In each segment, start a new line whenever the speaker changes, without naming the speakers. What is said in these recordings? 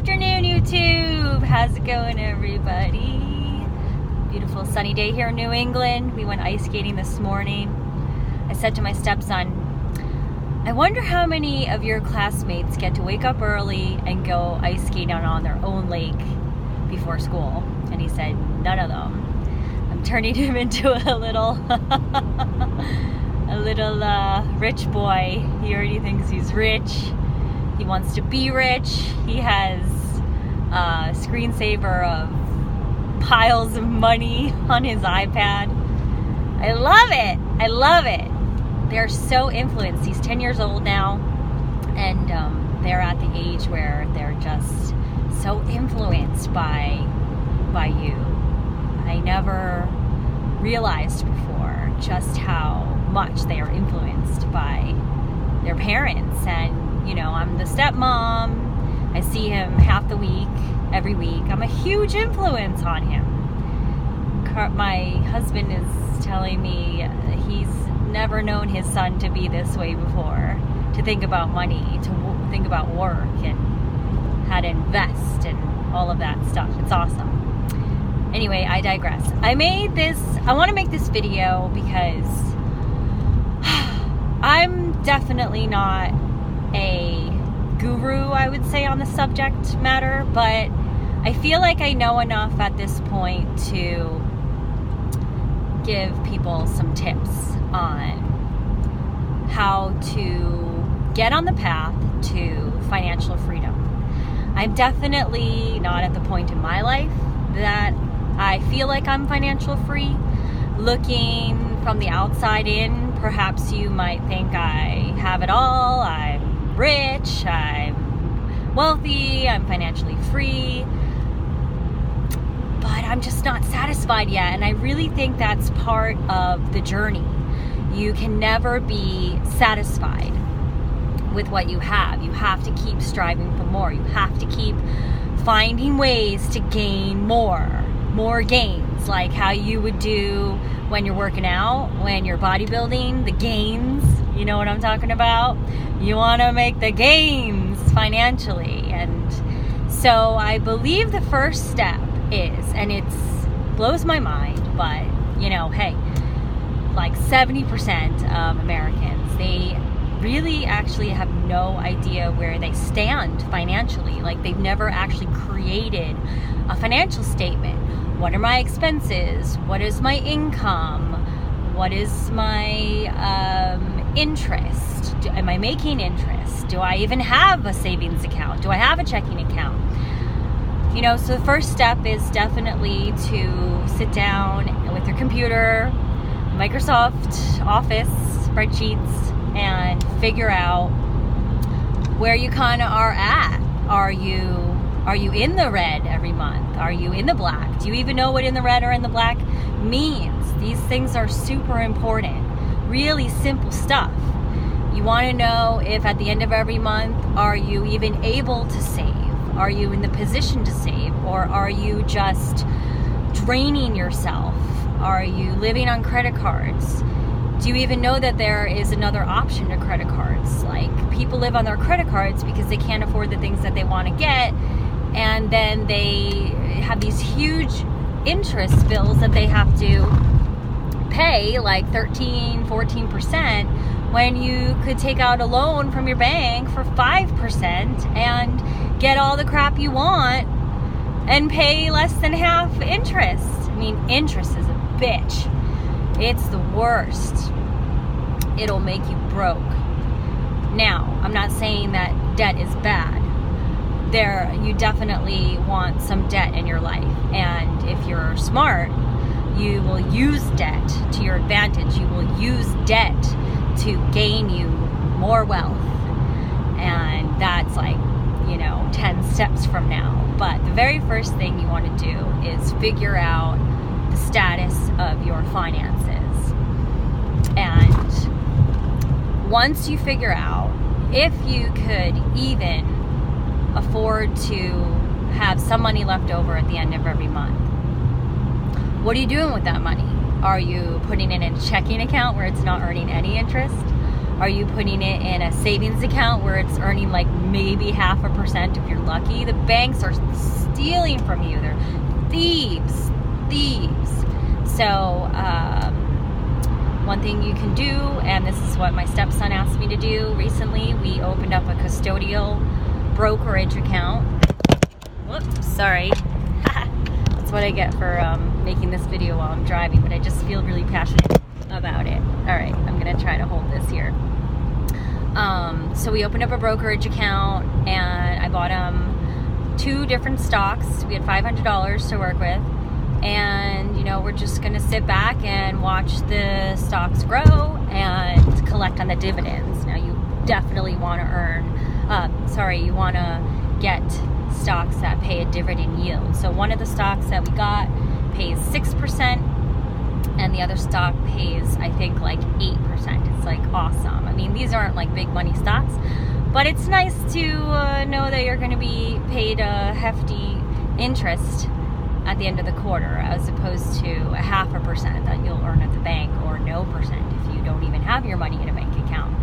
afternoon, YouTube. How's it going, everybody? Beautiful sunny day here in New England. We went ice skating this morning. I said to my stepson, I wonder how many of your classmates get to wake up early and go ice skating on their own lake before school. And he said, none of them. I'm turning him into a little rich boy. He already thinks he's rich. He wants to be rich. He has a screensaver of piles of money on his iPad. I love it. I love it. They're so influenced. He's 10 years old now, and they're at the age where they're just so influenced by you. I never realized before just how much they are influenced by their parents. And you know, I'm the stepmom. I see him half the week, every week. I'm a huge influence on him. My husband is telling me he's never known his son to be this way before, to think about money, to think about work and how to invest and all of that stuff. It's awesome. Anyway, I digress. I want to make this video because I'm definitely not a guru, I would say, on the subject matter, but I feel like I know enough at this point to give people some tips on how to get on the path to financial freedom. I'm definitely not at the point in my life that I feel like I'm financial free. Looking from the outside in, perhaps you might think I have it all. I'm rich, I'm wealthy, I'm financially free, but I'm just not satisfied yet. And I really think that's part of the journey. You can never be satisfied with what you have. You have to keep striving for more. You have to keep finding ways to gain more gains, like how you would do when you're working out, when you're bodybuilding, the gains. You know what I'm talking about? You want to make the gains financially. And so I believe the first step is, and it blows my mind, but you know, hey, like 70% of Americans, they really actually have no idea where they stand financially. Like they've never actually created a financial statement. What are my expenses? What is my income? What is my interest? Am I making interest? Do I even have a savings account? Do I have a checking account? You know, so the first step is definitely to sit down with your computer, Microsoft Office, spreadsheets, and figure out where you kind of are at. Are you in the red every month? Are you in the black? Do you even know what in the red or in the black means? These things are super important. Really simple stuff. You want to know if at the end of every month, are you even able to save? Are you in the position to save? Or are you just draining yourself? Are you living on credit cards? Do you even know that there is another option to credit cards? Like, people live on their credit cards because they can't afford the things that they want to get, and then they have these huge interest bills that they have to pay, like 13-14%, when you could take out a loan from your bank for 5% and get all the crap you want and pay less than half interest. I mean, interest is a bitch. It's the worst. It'll make you broke. Now, I'm not saying that debt is bad. You definitely want some debt in your life. And if you're smart, you will use debt to your advantage. You will use debt to gain you more wealth. And that's like, 10 steps from now. But the very first thing you want to do is figure out the status of your finances. And once you figure out if you could even afford to have some money left over at the end of every month, what are you doing with that money? Are you putting it in a checking account where it's not earning any interest? Are you putting it in a savings account where it's earning like maybe 0.5% if you're lucky? The banks are stealing from you. They're thieves. So one thing you can do, and this is what my stepson asked me to do recently, we opened up a custodial brokerage account. Whoops, sorry. That's what I get for making this video while I'm driving, but I just feel really passionate about it. All right, I'm gonna try to hold this here. So we opened up a brokerage account, and I bought 2 different stocks. We had $500 to work with, and we're just gonna sit back and watch the stocks grow and collect on the dividends. Now you definitely want to you want to get stocks that pay a dividend yield. So one of the stocks that we got pays 6%, and the other stock pays, I think, like 8%. It's like awesome. I mean, these aren't like big money stocks, but it's nice to know that you're going to be paid a hefty interest at the end of the quarter, as opposed to 0.5% that you'll earn at the bank, or no percent if you don't even have your money in a bank account.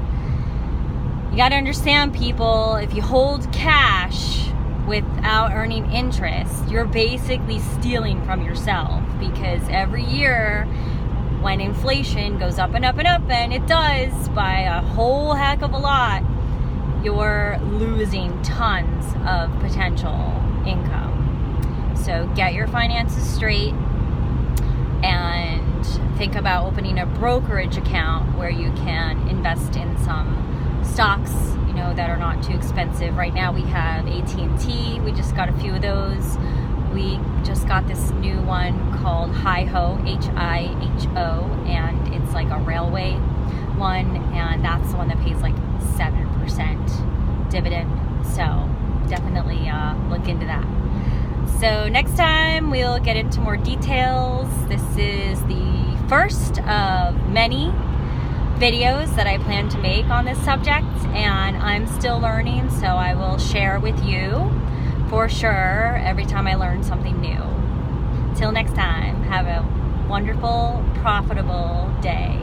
You got to understand, people, if you hold cash without earning interest, you're basically stealing from yourself, because every year when inflation goes up and up and up, and it does by a whole heck of a lot, you're losing tons of potential income. So get your finances straight and think about opening a brokerage account where you can invest in some stocks, that are not too expensive. Right now we have AT&T. We just got a few of those. We just got this new one called HIHO, H-I-H-O, and it's like a railway one, and that's the one that pays like 7% dividend. So definitely look into that. So next time we'll get into more details. This is the first of many videos that I plan to make on this subject, and I'm still learning, so I will share with you for sure every time I learn something new. Till next time, have a wonderful, profitable day.